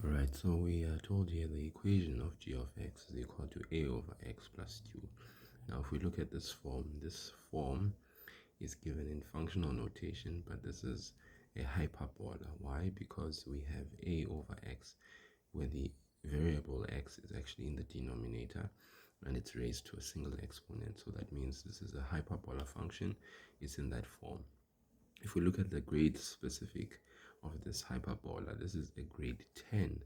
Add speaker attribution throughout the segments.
Speaker 1: Alright, so we are told here the equation of g of x is equal to a over x plus q. Now if we look at this form is given in functional notation, but this is a hyperbola. Why? Because we have a over x where the variable x is actually in the denominator and it's raised to a single exponent. So that means this is a hyperbola function. It's in that form. If we look at the grade specific of this hyperbola, this is a grade 10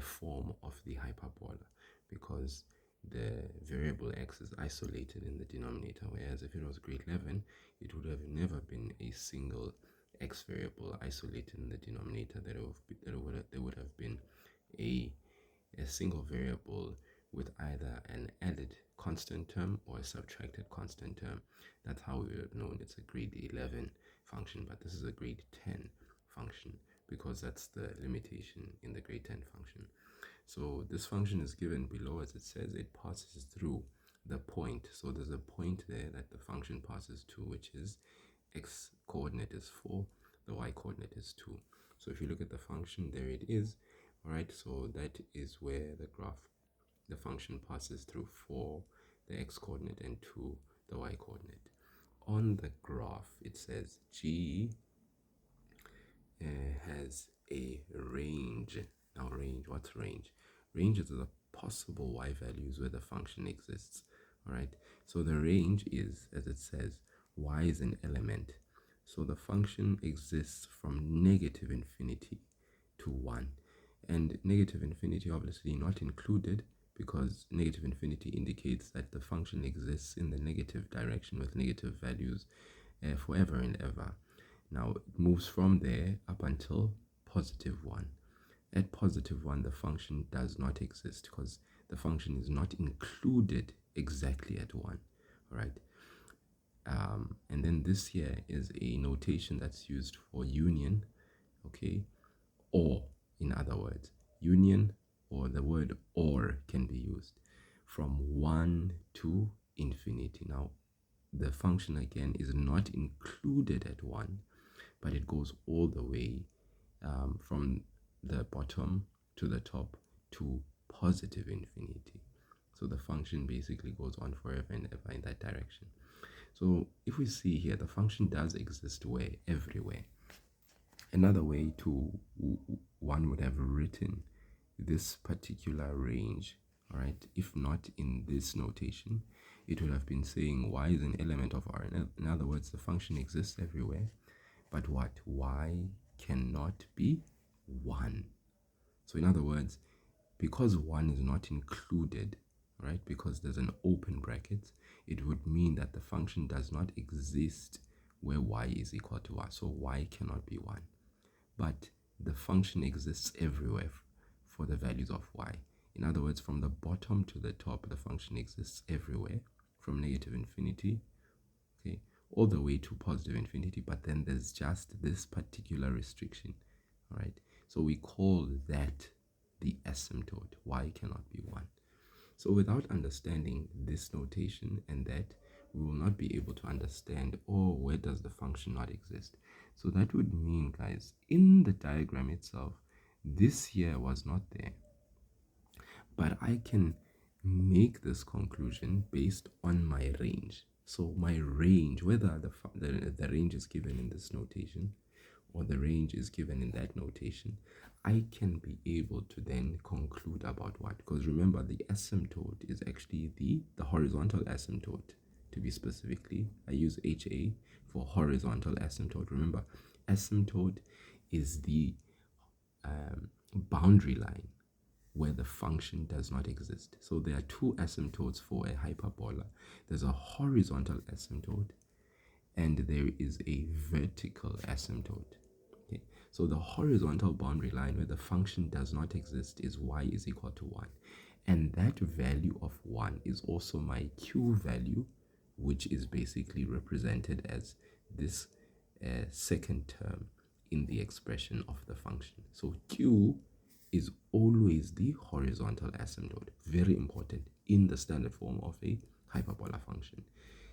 Speaker 1: form of the hyperbola because the variable x is isolated in the denominator, whereas if it was grade 11, it would have never been a single x variable isolated in the denominator. There would have been a single variable with either an added constant term or a subtracted constant term. That's how we would have known it's a grade 11 function, but this is a grade 10 function because that's the limitation in the grade 10 function. So this function is given below as it says it passes through the point. So there's a point there that the function passes to, which is x coordinate is 4, the y coordinate is 2. So if you look at the function, there it is. All right, so that is where the function passes through 4, the x coordinate, and 2, the y coordinate. On the graph, it says g has a range. Now range, what's range? Range is the possible y values where the function exists. All right, so the range is, as it says, y is an element. So the function exists from negative infinity to 1. And negative infinity obviously not included because negative infinity indicates that the function exists in the negative direction with negative values forever and ever. Now it moves from there up until positive 1. At positive 1, the function does not exist because the function is not included exactly at 1. All right. And then this here is a notation that's used for union, okay, or in other words, union or the word or can be used from 1 to infinity. Now, the function again is not included at 1, but it goes all the way from the bottom to the top to positive infinity. So the function basically goes on forever and ever in that direction. So if we see here, the function does exist where? Everywhere. Another way to one would have written this particular range, all right, if not in this notation, it would have been saying y is an element of R. In other words, the function exists everywhere, but what? Y cannot be 1. So in other words, because 1 is not included, right, because there's an open bracket, it would mean that the function does not exist where y is equal to 1. So y cannot be 1. But the function exists everywhere for the values of y. In other words, from the bottom to the top, the function exists everywhere from negative infinity, okay, all the way to positive infinity, but then there's just this particular restriction, all right? So we call that the asymptote. Y cannot be 1. So without understanding this notation and that, we will not be able to understand, oh, where does the function not exist? So that would mean, guys, in the diagram itself, this here was not there. But I can make this conclusion based on my range. So my range, whether the range is given in this notation or the range is given in that notation, I can be able to then conclude about what? Because remember, the asymptote is actually the horizontal asymptote. To be specifically, I use HA for horizontal asymptote. Remember, asymptote is the boundary line where the function does not exist. So there are two asymptotes for a hyperbola. There's a horizontal asymptote and there is a vertical asymptote. Okay. So the horizontal boundary line where the function does not exist is y is equal to 1. And that value of 1 is also my q value, which is basically represented as this second term in the expression of the function. So q is always the horizontal asymptote. Very important in the standard form of a hyperbola function.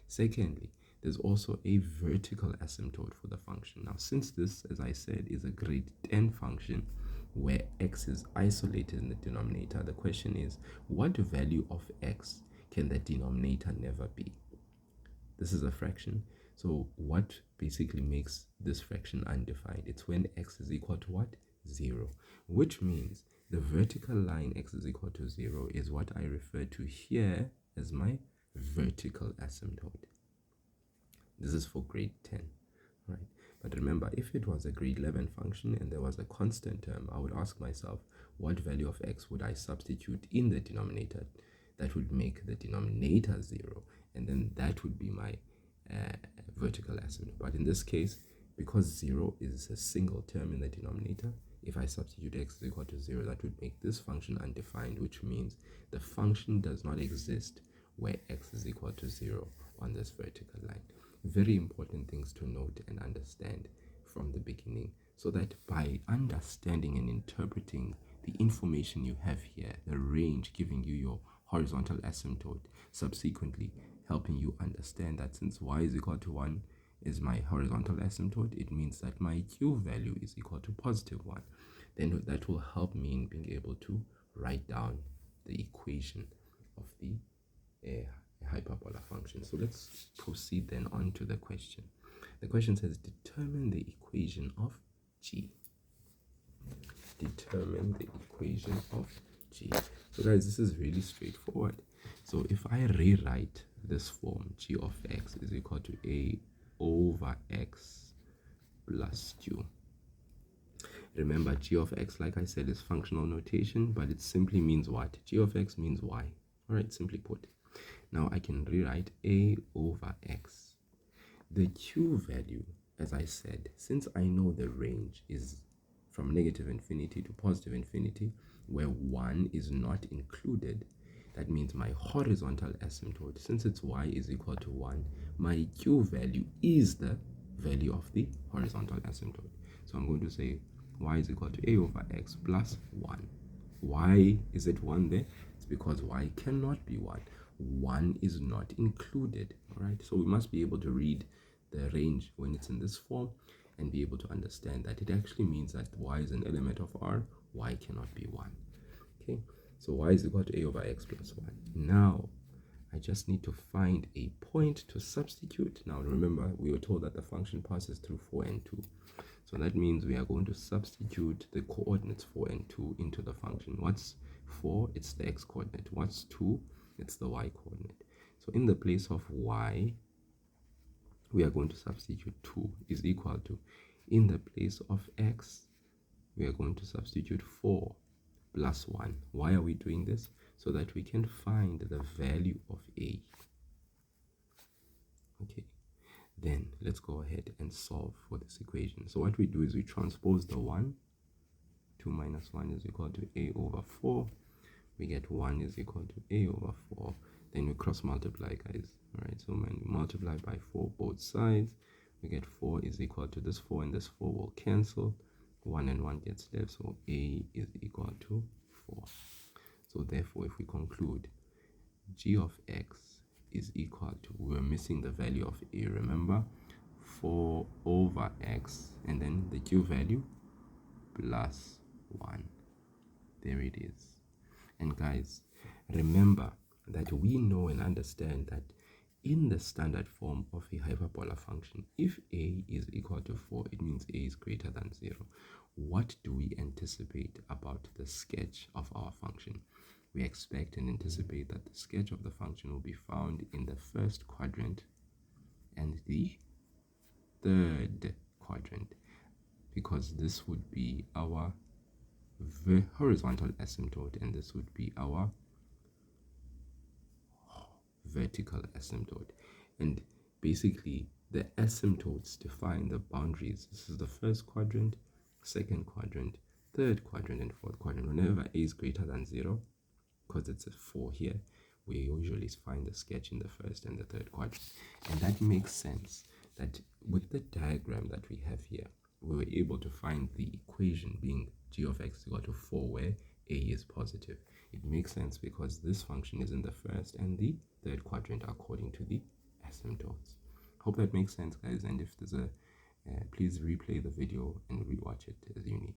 Speaker 1: Secondly, there's also a vertical asymptote for the function. Now, since this, as I said, is a grade 10 function, where x is isolated in the denominator. The question is, what value of x can the denominator never be? This is a fraction. So what basically makes this fraction undefined? It's when x is equal to what? 0. Which means the vertical line x is equal to 0 is what I refer to here as my vertical asymptote. This is for grade 10, right? But remember, if it was a grade 11 function and there was a constant term, I would ask myself, what value of x would I substitute in the denominator that would make the denominator 0? And then that would be my vertical asymptote. But in this case, because 0 is a single term in the denominator, if I substitute x is equal to 0, that would make this function undefined, which means the function does not exist where x is equal to 0 on this vertical line. Very important things to note and understand from the beginning, so that by understanding and interpreting the information you have here, the range giving you your horizontal asymptote, subsequently helping you understand that since y is equal to 1 is my horizontal asymptote, it means that my q value is equal to positive 1. Then that will help me in being able to write down the equation of the hyperbola function. So let's proceed then on to the question. The question says, determine the equation of g. Determine the equation of g. So guys, this is really straightforward. So if I rewrite this form, g of x is equal to a over x plus q. Remember, g of x, like I said, is functional notation, but it simply means what? G of x means y. All right, simply put. Now I can rewrite a over x. The q value, as I said, since I know the range is from negative infinity to positive infinity, where 1 is not included, that means my horizontal asymptote, since it's y is equal to 1, my q value is the value of the horizontal asymptote. So I'm going to say y is equal to a over x plus 1. Why is it 1 there? It's because y cannot be 1. 1 is not included. All right, so we must be able to read the range when it's in this form and be able to understand that it actually means that y is an element of R, y cannot be 1. Okay, so y is equal to a over x plus 1. Now I just need to find a point to substitute. Now remember, we were told that the function passes through 4 and 2. So that means we are going to substitute the coordinates 4 and 2 into the function. What's 4? It's the x coordinate. What's 2? It's the y coordinate. So in the place of y, we are going to substitute 2 is equal to, in the place of x, we are going to substitute 4 plus 1. Why are we doing this? So that we can find the value of a. Okay, then let's go ahead and solve for this equation. So what we do is we transpose the 1. 2 minus 1 is equal to a over 4. We get 1 is equal to a over 4. Then we cross multiply, guys. All right, so when we multiply by 4 both sides, we get 4 is equal to this 4, and this 4 will cancel. 1 and 1 gets left, so a is equal to 4. So therefore, if we conclude, g of x is equal to, we're missing the value of a, remember, 4 over x, and then the q value plus 1. There it is. And guys, remember that we know and understand that in the standard form of a hyperbola function, if a is equal to 4, it means a is greater than 0. What do we anticipate about the sketch of our function? We expect and anticipate that the sketch of the function will be found in the first quadrant and the third quadrant, because this would be our horizontal asymptote and this would be our vertical asymptote. And basically the asymptotes define the boundaries. This is the first quadrant, second quadrant, third quadrant, and fourth quadrant. Whenever a is greater than 0, because it's a 4 here, we usually find the sketch in the first and the third quadrant. And that makes sense that with the diagram that we have here, we were able to find the equation being g of x equal to 4 where a is positive. It makes sense because this function is in the first and the third quadrant according to the asymptotes. Hope that makes sense, guys. And if there's a please replay the video and rewatch it as you need.